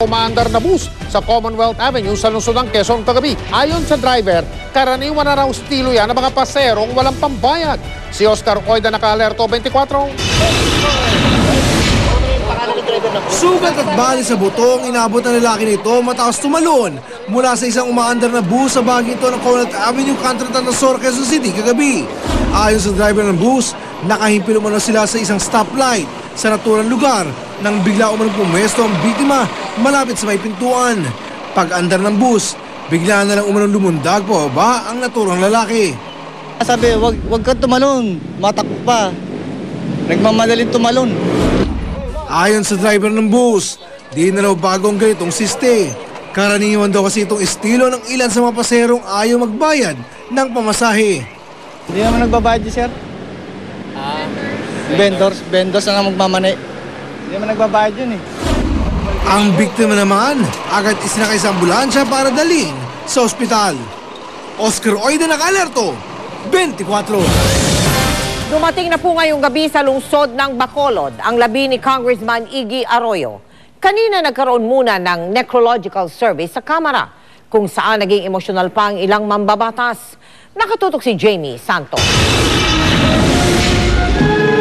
umaandar na bus sa Commonwealth Avenue sa lungsod ng Quezon kagabi. Ayon sa driver, karaniwan na raw estilo yan ng mga paserong walang pambayad. Si Oscar Oida, naka-alerto 24. Sugat at bali sa buto ang inabot ng lalaki nito matapos tumalon mula sa isang umaandar na bus sa bahagi ito ng Commonwealth Avenue, Canton Tantasor, Quezon City kagabi. Ayon sa driver ng bus, nakahimpil umano sila sa isang stoplight sa naturang lugar nang bigla umanong pumwesto ang biktima malapit sa may pintuan. Pag-andar ng bus, bigla na lang umanong lumundag pababa ang naturang lalaki. Sabi, wag ka tumalon, matakbo pa. Nagmamadaling tumalon. Ayon sa driver ng bus, di na raw bagong ganitong siste. Karaniwan daw kasi itong estilo ng ilan sa mga paserong ayaw magbayad ng pamasahe. Hindi naman nagbabayad di, sir. Vendors na magmamani. Hindi naman nagbabayad yun eh. Ang biktima naman, agad isinakay sa ambulansya para dalhin sa ospital. Oscar Oida, naka-alerto 24. Dumating na po ngayong gabi sa lungsod ng Bacolod ang labi ni Congressman Iggy Arroyo. Kanina nagkaroon muna ng necrological service sa Kamara, kung saan naging emosyonal pa ang ilang mambabatas. Nakatutok si Jamie Santos.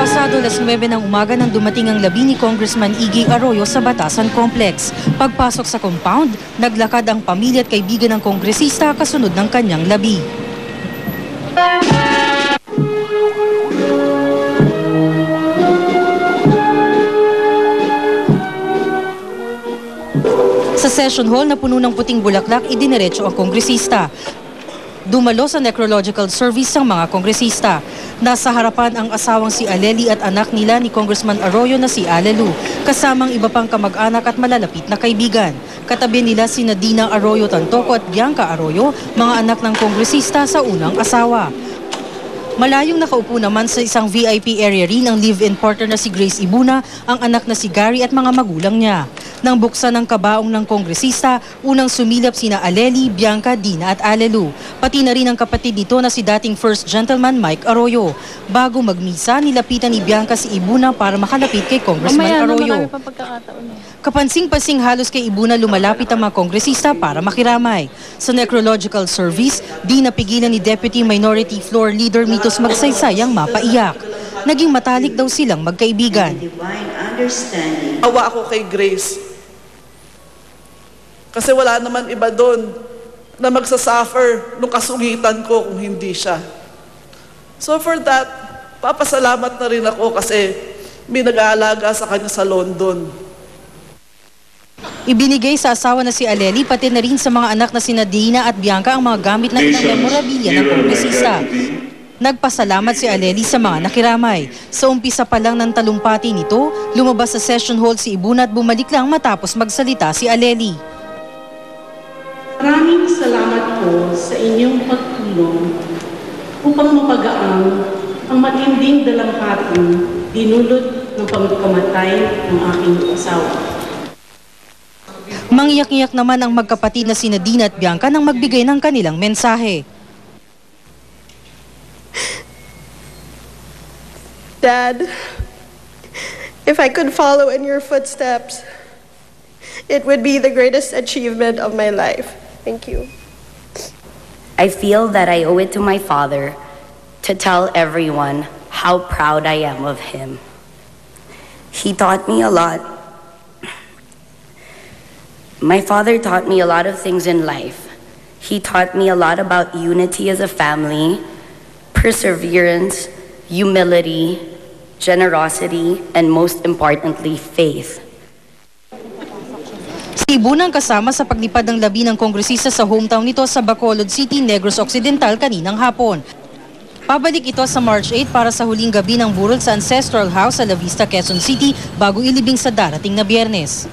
Pasado alas 9 ng umaga nang dumating ang labi ni Congressman Iggy Arroyo sa Batasan Complex. Pagpasok sa compound, naglakad ang pamilya at kaibigan ng kongresista kasunod ng kanyang labi. Sa session hall na puno ng puting bulaklak, idiniretso ang kongresista. Dumalo sa necrological service ang mga kongresista. Nasa harapan ang asawang si Aleli at anak nila ni Congressman Arroyo na si Alelu, kasamang iba pang kamag-anak at malalapit na kaibigan. Katabi nila si Nadina Arroyo Tantoco at Bianca Arroyo, mga anak ng kongresista sa unang asawa. Malayong nakaupo naman sa isang VIP area rin ang live-in partner na si Grace Ibuna, ang anak na si Gary at mga magulang niya. Nang buksan ng kabaong ng kongresista, unang sumilap sina Aleli, Bianca, Dina at Alelu. Pati na rin ang kapatid nito na si dating First Gentleman Mike Arroyo. Bago magmisa, nilapitan ni Bianca si Ibuna para makalapit kay Congressman Arroyo. Kapansing-pansing halos kay Ibuna lumalapit ang mga kongresista para makiramay. Sa necrological service, di napigilan ni Deputy Minority Floor Leader Mitos Magsaysayang mapaiyak. Naging matalik daw silang magkaibigan. Awa ako kay Grace. Kasi wala naman iba doon na magsasuffer nung kasungitan ko kung hindi siya. So for that, papasalamat na rin ako kasi may nag-aalaga sa kanya sa London. Ibinigay sa asawa na si Aleli pati na rin sa mga anak na si Nadina at Bianca ang mga gamit na ilang memorabilia ng kongresista. Nagpasalamat si Aleli sa mga nakiramay. Sa umpisa pa lang ng talumpati nito, lumabas sa session hall si Ibuna at bumalik lang matapos magsalita si Aleli. Maraming salamat po sa inyong pagtulong upang mapagaan ang matinding dalamhating dinulot ng pagkamatay ng aking asawa. Mangiyak-iyak naman ang magkapatid na si Nadina at Bianca nang magbigay ng kanilang mensahe. Dad, if I could follow in your footsteps, it would be the greatest achievement of my life. Thank you. I feel that I owe it to my father to tell everyone how proud I am of him. He taught me a lot. My father taught me a lot of things in life. He taught me a lot about unity as a family, perseverance, humility, generosity, and most importantly, faith. Si Ibuna ang kasama sa paglipad ng labi ng kongresista sa hometown nito sa Bacolod City, Negros Occidental kaninang hapon. Pabalik ito sa March 8 para sa huling gabi ng burol sa Ancestral House sa La Vista, Quezon City bago ilibing sa darating na Biyernes.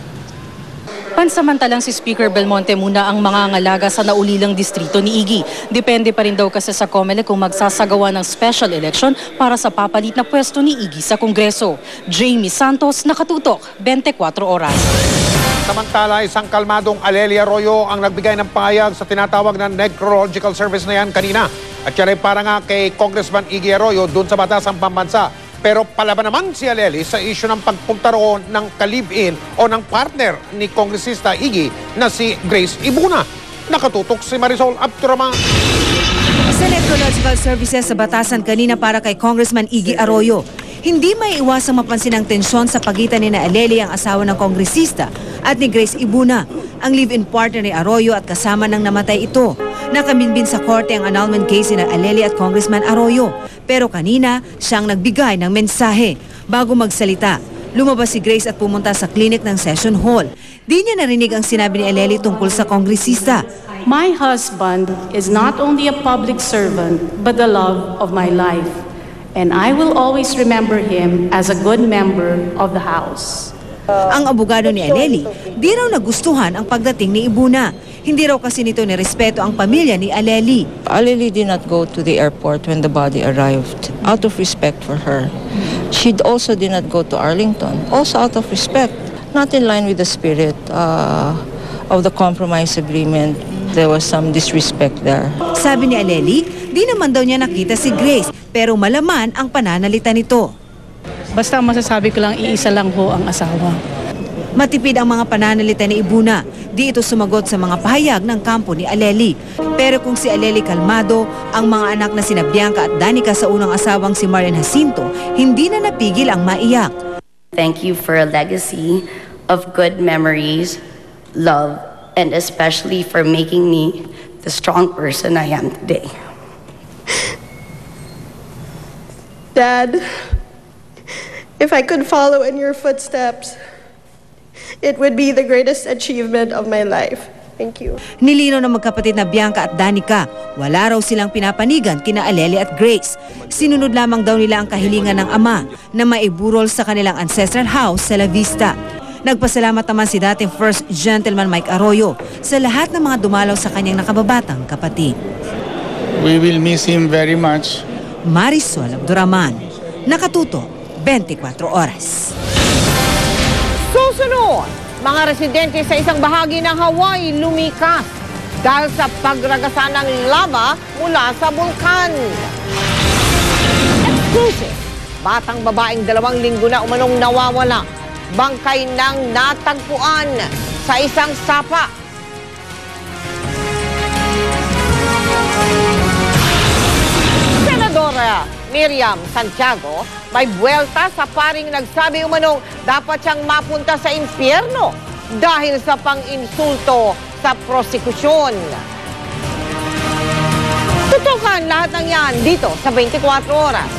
Pansamantalang si Speaker Belmonte muna ang mangangalaga sa naulilang distrito ni Iggy. Depende pa rin daw kasi sa COMELEC kung magsasagawa ng special election para sa papalit na pwesto ni Iggy sa Kongreso. Jamie Santos, nakatutok, 24 oras. Samantala, isang kalmadong Aleli Arroyo ang nagbigay ng pahayag sa tinatawag na necrological service na yan kanina. At yan ay para nga kay Congressman Iggy Arroyo dun sa Batasan Pambansa. Pero palaban naman si Aleli sa isyu ng pagpunta roon ng ka-live-in o ng partner ni Kongresista Iggy na si Grace Ibuna. Nakatutok si Marisol Abduraman. Sa Necrological Services sa Batasan kanina para kay Congressman Iggy Arroyo. Hindi may iwasang mapansin ang tensyon sa pagitan ni na Aleli, ang asawa ng kongresista, at ni Grace Ibuna, ang live-in partner ni Arroyo at kasama ng namatay ito. Nakaminbin sa korte ang annulment case ni Aleli at Congressman Arroyo. Pero kanina, siyang nagbigay ng mensahe. Bago magsalita, lumabas si Grace at pumunta sa clinic ng session hall. Di niya narinig ang sinabi ni Aleli tungkol sa kongresista. My husband is not only a public servant, but the love of my life. And I will always remember him as a good member of the House. Ang abogado ni Aleli, di raw nagustuhan ang pagdating ni Ibuna. Hindi raw kasi nito nirespeto ang pamilya ni Aleli. Aleli did not go to the airport when the body arrived, out of respect for her. She also did not go to Arlington, also out of respect, not in line with the spirit of the compromise agreement. There was some disrespect there. Sabi ni Aleli, di naman daw niya nakita si Grace, pero malaman ang pananalita nito. Basta masasabi ko lang, iisa lang ho ang asawa. Matipid ang mga pananalita ni Ibuna. Di ito sumagot sa mga pahayag ng kampo ni Aleli. Pero kung si Aleli kalmado, ang mga anak na sina Bianca at Danica sa unang asawang si Marian Jacinto, hindi na napigil ang maiyak. Thank you for a legacy of good memories, love, and especially for making me the strong person I am today. Dad, if I could follow in your footsteps, it would be the greatest achievement of my life. Thank you. Nilino ng magkapatid na Bianca at Danica, wala raw silang pinapanigan kina Aleli at Grace. Sinunod lamang daw nila ang kahilingan ng ama na maiburol sa kanilang ancestral house sa La Vista. Nagpasalamat naman si dating First Gentleman Mike Arroyo sa lahat ng mga dumalaw sa kanyang nakababatang kapatid. We will miss him very much. Marisol Abduraman, Nakatuto, 24 Oras. Susunod, mga residente sa isang bahagi ng Hawaii lumikas dahil sa pagragasa ng lava mula sa bulkan. Exclusive, batang babaeng 2 linggo na umanong nawawala. Bangkay ng natagpuan sa isang sapa. Senadora Miriam Santiago may buwelta sa paring nagsabi umanong dapat siyang mapunta sa impyerno dahil sa pang-insulto sa prosekusyon. Tutukan lahat ng yan dito sa 24 Oras.